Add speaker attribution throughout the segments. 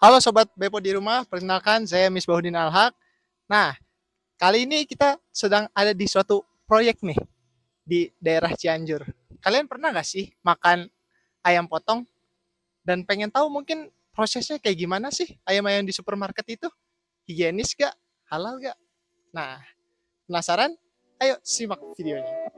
Speaker 1: Halo Sobat Bepo di rumah, perkenalkan saya Misbahuddin Alhaq. Nah, kali ini kita sedang ada di suatu proyek nih, di daerah Cianjur. Kalian pernah nggak sih makan ayam potong? Dan pengen tahu mungkin prosesnya kayak gimana sih ayam-ayam di supermarket itu? Higienis gak? Halal gak? Nah, penasaran? Ayo simak videonya.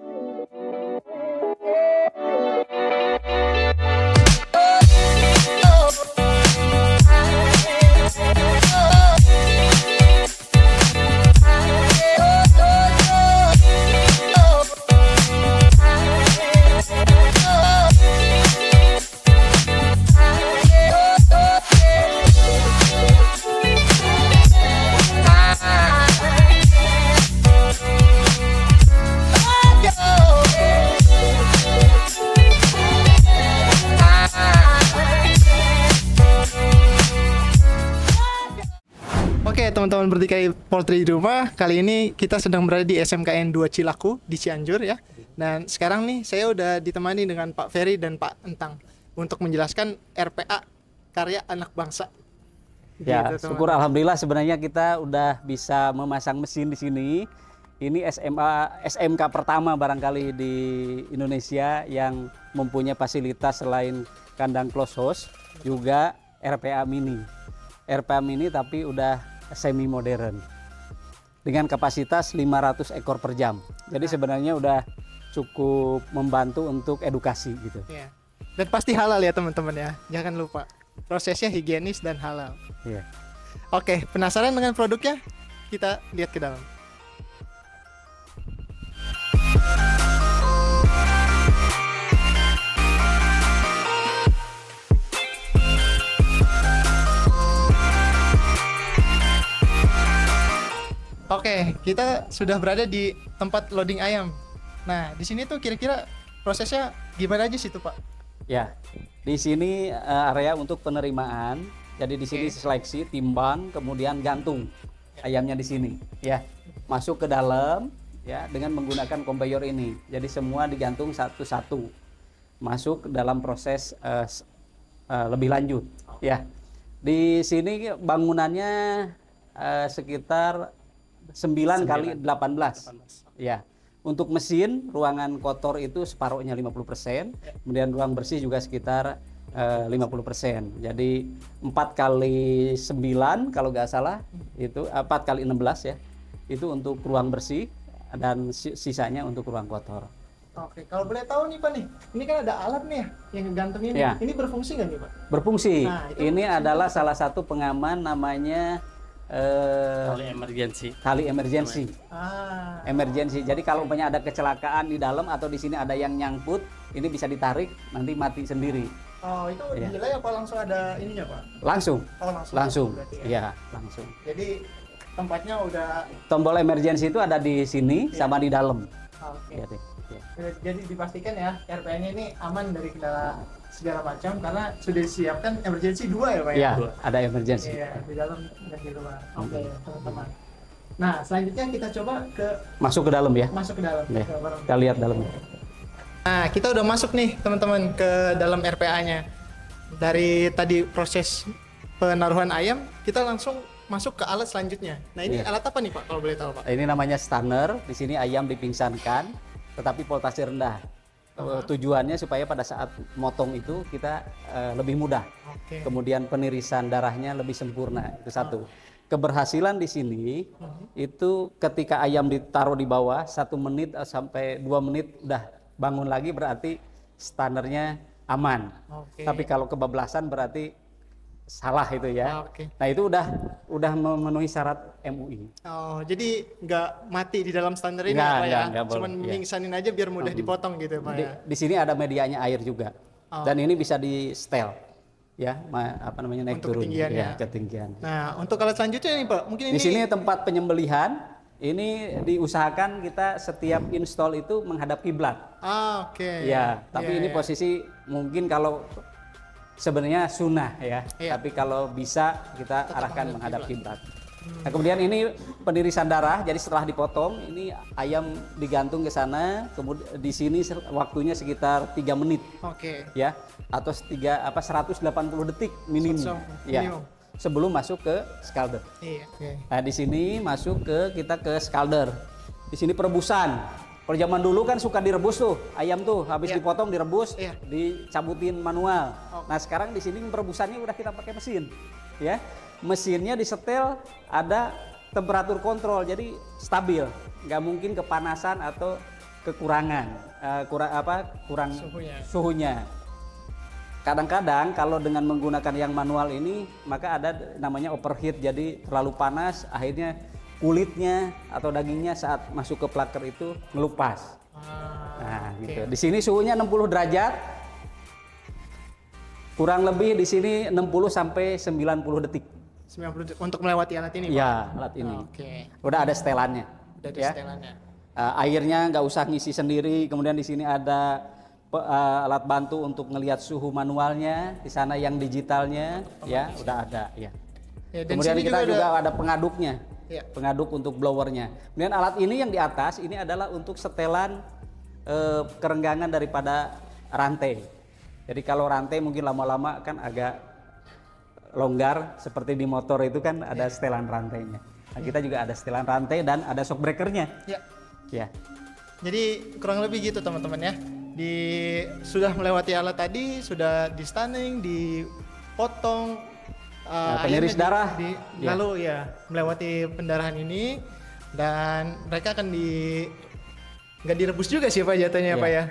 Speaker 1: Oke teman-teman bertikai poultry di rumah, kali ini kita sedang berada di SMKN 2 Cilaku di Cianjur ya. Dan sekarang nih saya udah ditemani dengan Pak Ferry dan Pak Entang untuk menjelaskan RPA karya anak bangsa.
Speaker 2: Ya,
Speaker 1: Gitu,
Speaker 2: syukur alhamdulillah sebenarnya kita udah bisa memasang mesin di sini. Ini SMK pertama barangkali di Indonesia yang mempunyai fasilitas selain kandang close house juga RPA mini. RPA mini tapi udah semi modern dengan kapasitas 500 ekor per jam. Jadi sebenarnya udah cukup membantu untuk edukasi gitu.
Speaker 1: Ya. Dan pasti halal ya teman-teman ya. Jangan lupa prosesnya higienis dan halal.
Speaker 2: Iya.
Speaker 1: Oke, penasaran dengan produknya? Kita lihat ke dalam. Oke, kita sudah berada di tempat loading ayam. Nah, di sini tuh kira-kira prosesnya gimana aja sih tuh, Pak?
Speaker 2: Ya, di sini area untuk penerimaan. Jadi di sini seleksi, timbang, kemudian gantung ayamnya di sini. Ya, masuk ke dalam ya dengan menggunakan conveyor ini. Jadi semua digantung satu-satu. Masuk ke dalam proses lebih lanjut. Ya, di sini bangunannya sekitar 9 kali 18. Ya. Untuk mesin, ruangan kotor itu separuhnya 50%, kemudian ruang bersih juga sekitar 50%. Jadi 4 kali 9 kalau nggak salah, itu 4 kali 16 ya, itu untuk ruang bersih dan sisanya untuk ruang kotor.
Speaker 1: Oke, kalau boleh tahu nih Pak nih, ini kan ada alat nih ya, yang ngegantungin.
Speaker 2: Ya.
Speaker 1: Ini berfungsi nggak nih Pak?
Speaker 2: Berfungsi.
Speaker 1: Nah,
Speaker 2: ini adalah salah satu pengaman namanya
Speaker 3: tali emergency.
Speaker 2: tali emergency.
Speaker 1: Ah,
Speaker 2: Emergency. Jadi kalau punya ada kecelakaan di dalam atau di sini ada yang nyangkut, ini bisa ditarik, nanti mati sendiri.
Speaker 1: oh itu
Speaker 2: Iya.
Speaker 1: delay apa langsung ada ininya Pak?
Speaker 2: Langsung.
Speaker 1: Oh langsung.
Speaker 2: Langsung.
Speaker 1: Berarti ya.
Speaker 2: Iya, langsung.
Speaker 1: Jadi tempatnya udah.
Speaker 2: Tombol emergency itu ada di sini sama di dalam.
Speaker 1: Oke.
Speaker 2: Jadi, ya.
Speaker 1: Jadi dipastikan ya RPA-nya ini aman dari kendala segala macam karena sudah disiapkan emergency 2 ya Pak ya?
Speaker 2: Iya, ada emergency.
Speaker 1: Iya, di dalam dan di luar. Oke, teman-teman. Nah, selanjutnya kita coba
Speaker 2: Masuk ke dalam ya.
Speaker 1: masuk ke dalam.
Speaker 2: Ya,
Speaker 1: ke barang.
Speaker 2: kita lihat dalamnya.
Speaker 1: Nah, kita udah masuk nih teman-teman ke dalam RPA-nya. Dari tadi proses penaruhan ayam, kita langsung masuk ke alat selanjutnya. Nah, ini
Speaker 2: Iya.
Speaker 1: alat apa nih Pak kalau boleh tahu Pak?
Speaker 2: Ini namanya stunner. Di sini ayam dipingsankan, tetapi voltase rendah. Tujuannya supaya pada saat motong itu kita lebih mudah.
Speaker 1: Oke.
Speaker 2: Kemudian penirisan darahnya lebih sempurna. Itu satu. Keberhasilan di sini itu ketika ayam ditaruh di bawah 1 menit sampai 2 menit udah bangun lagi berarti standarnya aman.
Speaker 1: Oke.
Speaker 2: Tapi kalau kebablasan berarti salah itu ya.
Speaker 1: Oke.
Speaker 2: Nah itu udah memenuhi syarat MUI.
Speaker 1: Oh, jadi nggak mati di dalam standar ini
Speaker 2: Nggak,
Speaker 1: ya Pak ya?
Speaker 2: nggak boleh,
Speaker 1: Cuman
Speaker 2: iya.
Speaker 1: pingsanin aja biar mudah dipotong gitu Pak
Speaker 2: Di,
Speaker 1: ya?
Speaker 2: di sini ada medianya air juga.
Speaker 1: Oh.
Speaker 2: Dan ini bisa di setel ya, apa namanya naik
Speaker 1: Untuk
Speaker 2: turun
Speaker 1: ketinggiannya.
Speaker 2: ya, ketinggian.
Speaker 1: Nah, untuk alat selanjutnya nih Pak, mungkin
Speaker 2: Di
Speaker 1: ini
Speaker 2: sini tempat penyembelihan. Ini diusahakan kita setiap install itu menghadap kiblat.
Speaker 1: Ah, oke.
Speaker 2: Ya, tapi
Speaker 1: Iya,
Speaker 2: ini
Speaker 1: iya.
Speaker 2: posisi mungkin kalau sebenarnya sunnah ya.
Speaker 1: Iya.
Speaker 2: Tapi kalau bisa kita
Speaker 1: Tetap
Speaker 2: arahkan
Speaker 1: menghadap
Speaker 2: menghadap kiblat. Nah, kemudian ini penirisan darah. Jadi setelah dipotong, ini ayam digantung ke sana. Kemudian di sini waktunya sekitar 3 menit
Speaker 1: Oke.
Speaker 2: ya, atau 180 detik minimum.
Speaker 1: Minimum.
Speaker 2: Ya. sebelum masuk ke scalder.
Speaker 1: Iya.
Speaker 2: Nah, di sini masuk kita ke scalder. Di sini perebusan. Kalau zaman dulu kan suka direbus tuh ayam tuh, habis dipotong direbus, dicabutin manual. Nah, sekarang di sini perebusannya udah kita pakai mesin. Ya. Mesinnya disetel ada temperatur kontrol, jadi stabil, nggak mungkin kepanasan atau kekurangan, kurang suhunya. Kadang-kadang kalau dengan menggunakan yang manual ini, maka ada namanya overheat, jadi terlalu panas, akhirnya kulitnya atau dagingnya saat masuk ke plucker itu ngelupas. Nah, gitu. Di sini suhunya 60 derajat, kurang lebih di sini 60 sampai 90 detik.
Speaker 1: 90 detik untuk melewati alat ini, Pak?
Speaker 2: Ya, alat ini. Udah ada setelannya.
Speaker 1: Udah ada setelannya.
Speaker 2: Airnya nggak usah ngisi sendiri. Kemudian di sini ada alat bantu untuk ngelihat suhu manualnya. Di sana yang digitalnya, ya udah ada. Ya.
Speaker 1: Dan
Speaker 2: kemudian kita juga ada pengaduknya, pengaduk untuk blowernya. Kemudian alat ini yang di atas ini adalah untuk setelan kerenggangan daripada rantai. Jadi kalau rantai mungkin lama-lama kan agak longgar, seperti di motor itu kan ada setelan rantainya. Nah, kita juga ada setelan rantai dan ada shock breakernya. Ya.
Speaker 1: Jadi kurang lebih gitu teman-teman ya. Sudah melewati alat tadi, sudah di stunning, dipotong,
Speaker 2: peniris darah,
Speaker 1: lalu melewati pendarahan ini, dan mereka akan nggak direbus juga sih Pak jatuhnya Pak ya?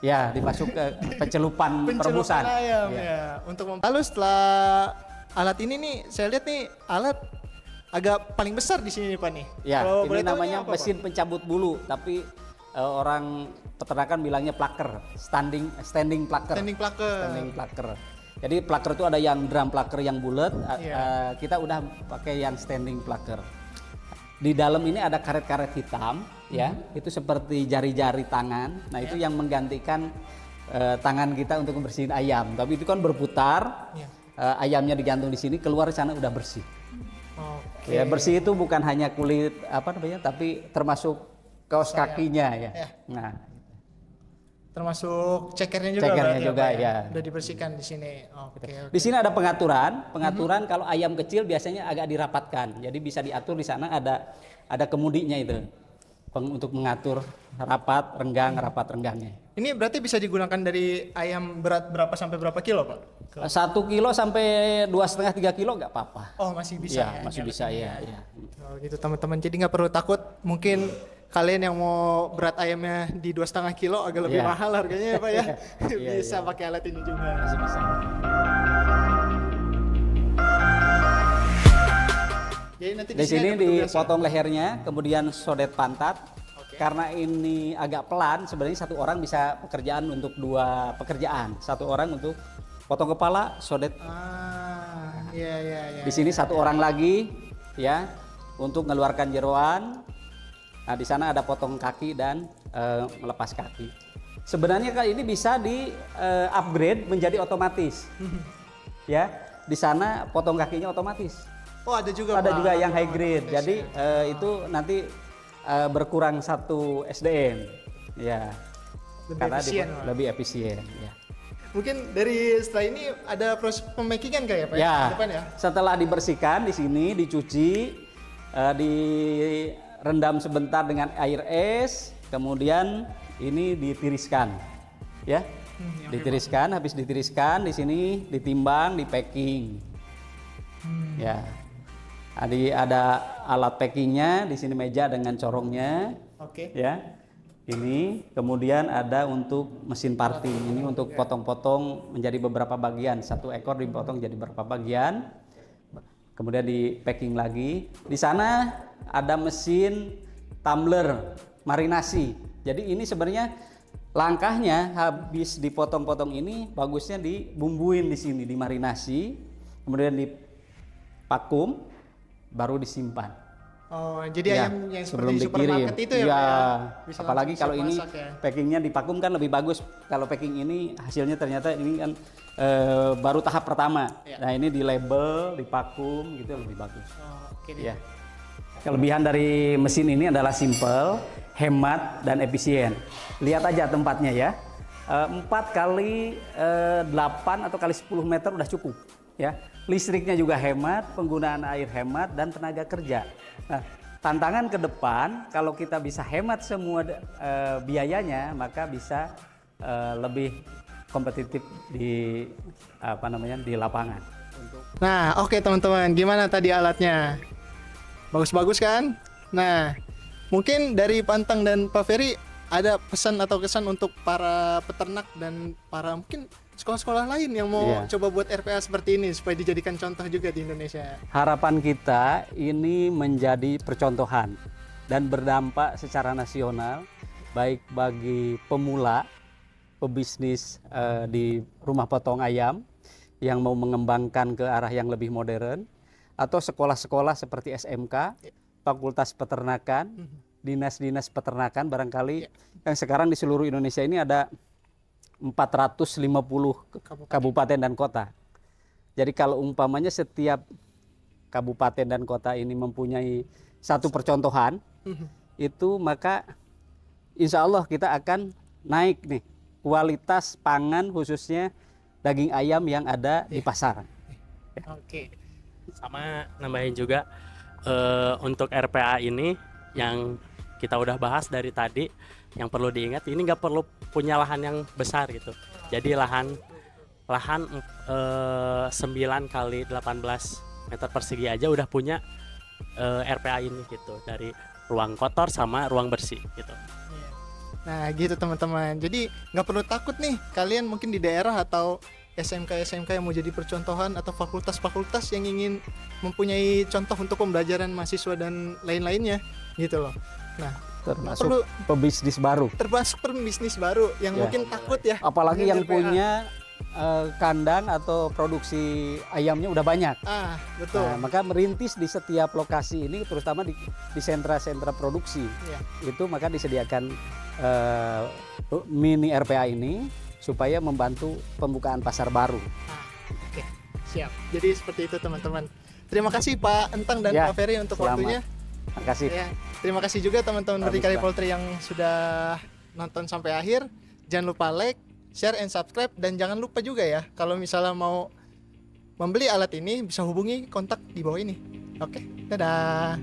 Speaker 2: Ya, dimasuk ke pencelupan perebusan.
Speaker 1: Ayam lalu setelah alat ini nih, saya lihat nih alat agak paling besar di sini nih Pak nih.
Speaker 2: Ya, ini namanya mesin pencabut bulu, tapi orang peternakan bilangnya plucker, standing plucker. Standing plucker. Jadi plucker itu ada yang drum plucker yang bulat, kita udah pakai yang standing plucker. Di dalam ini ada karet-karet hitam, ya, itu seperti jari-jari tangan. Nah, itu yang menggantikan tangan kita untuk membersihin ayam. Tapi itu kan berputar, ayamnya digantung di sini, keluar di sana udah bersih. Ya, bersih itu bukan hanya kulit tapi termasuk kaos kakinya ya. Nah,
Speaker 1: termasuk cekernya juga,
Speaker 2: ya.
Speaker 1: Udah dibersihkan di sini.
Speaker 2: Di sini ada pengaturan kalau ayam kecil biasanya agak dirapatkan. Jadi bisa diatur di sana ada kemudinya itu untuk mengatur rapat renggangnya.
Speaker 1: Ini berarti bisa digunakan dari ayam berat berapa sampai berapa kilo Pak?
Speaker 2: 1 kilo sampai 2,5-3 kilo nggak apa-apa.
Speaker 1: Oh masih bisa
Speaker 2: ya? Masih bisa ya.
Speaker 1: Oh gitu teman-teman, jadi nggak perlu takut. Mungkin kalian yang mau berat ayamnya di 2,5 kilo agak lebih mahal harganya ya Pak ya. Bisa pakai alat ini juga.
Speaker 2: Masih bisa.
Speaker 1: Jadi nanti
Speaker 2: di sini dipotong lehernya, kemudian sodet pantat. Karena ini agak pelan, sebenarnya satu orang bisa pekerjaan untuk 2 pekerjaan. Satu orang untuk potong kepala, sodet. Di sini satu orang lagi, ya, untuk mengeluarkan jeroan. Nah, di sana ada potong kaki dan melepas kaki. Sebenarnya kali ini bisa di upgrade menjadi otomatis. Ya, di sana potong kakinya otomatis.
Speaker 1: Oh, ada juga
Speaker 2: yang high grade. Jadi itu nanti berkurang 1 SDM. Ya. Lebih efisien, ya.
Speaker 1: Mungkin dari setelah ini ada proses pemakingan kayak Pak
Speaker 2: ya?
Speaker 1: Depan ya.
Speaker 2: Setelah dibersihkan di sini dicuci, direndam sebentar dengan air es, kemudian ini ditiriskan. Ya. Ditiriskan, habis ditiriskan di sini ditimbang, di packing. Ya. Ada alat packingnya, di sini meja dengan corongnya. Ya. Ini kemudian ada untuk mesin parting. Ini untuk potong-potong menjadi beberapa bagian. 1 ekor dipotong jadi beberapa bagian. Kemudian di packing lagi. Di sana ada mesin tumbler marinasi. Jadi ini sebenarnya langkahnya habis dipotong-potong ini bagusnya dibumbuin di sini, dimarinasi, kemudian divakum, baru disimpan.
Speaker 1: Oh, jadi ayam yang seperti di supermarket itu ya?
Speaker 2: Bisa apalagi kalau ini packingnya divakum kan lebih bagus. Kalau packing ini hasilnya ternyata ini kan baru tahap pertama. Nah, ini di label, divakum gitu lebih bagus. Ya. Kelebihan dari mesin ini adalah simple, hemat dan efisien. Lihat aja tempatnya ya. 4 kali 8 atau kali 10 meter udah cukup. ya. Listriknya juga hemat, penggunaan air hemat dan tenaga kerja. Nah, tantangan ke depan kalau kita bisa hemat semua biayanya, maka bisa lebih kompetitif di di lapangan.
Speaker 1: Nah, oke teman-teman, gimana tadi alatnya? Bagus-bagus kan? Nah, mungkin dari Pantang dan Pak Ferry ada pesan atau kesan untuk para peternak dan para mungkin sekolah-sekolah lain yang mau coba buat RPA seperti ini supaya dijadikan contoh juga di Indonesia.
Speaker 2: Harapan kita ini menjadi percontohan dan berdampak secara nasional, baik bagi pemula, pebisnis di rumah potong ayam yang mau mengembangkan ke arah yang lebih modern, atau sekolah-sekolah seperti SMK, Fakultas Peternakan, dinas-dinas peternakan barangkali yang sekarang di seluruh Indonesia ini ada 450 kabupaten dan kota. Jadi kalau umpamanya setiap kabupaten dan kota ini mempunyai satu percontohan, itu maka insya Allah kita akan naik nih kualitas pangan khususnya daging ayam yang ada di pasar.
Speaker 1: Oke.
Speaker 3: Sama nambahin juga untuk RPA ini yang kita udah bahas dari tadi, yang perlu diingat ini nggak perlu punya lahan yang besar gitu. Jadi lahan 9 kali 18 meter persegi aja udah punya RPA ini gitu, dari ruang kotor sama ruang bersih gitu.
Speaker 1: Nah gitu teman-teman, jadi nggak perlu takut nih kalian mungkin di daerah atau SMK yang mau jadi percontohan atau fakultas-fakultas yang ingin mempunyai contoh untuk pembelajaran mahasiswa dan lain-lainnya gitu loh. Nah,
Speaker 2: termasuk pebisnis baru.
Speaker 1: Termasuk pebisnis baru yang mungkin takut ya.
Speaker 2: Apalagi yang punya kandang atau produksi ayamnya udah banyak.
Speaker 1: Betul.
Speaker 2: Nah, maka merintis di setiap lokasi ini, terutama di sentra-sentra produksi, itu maka disediakan mini RPA ini supaya membantu pembukaan pasar baru.
Speaker 1: Oke, siap. Jadi seperti itu teman-teman. Terima kasih Pak Entang dan Pak Ferry untuk waktunya.
Speaker 2: Terima kasih.
Speaker 1: Terima kasih juga teman-teman Berdikari Poultry yang sudah nonton sampai akhir. Jangan lupa like, share, and subscribe. Dan jangan lupa juga ya, kalau misalnya mau membeli alat ini bisa hubungi kontak di bawah ini. Oke, dadah.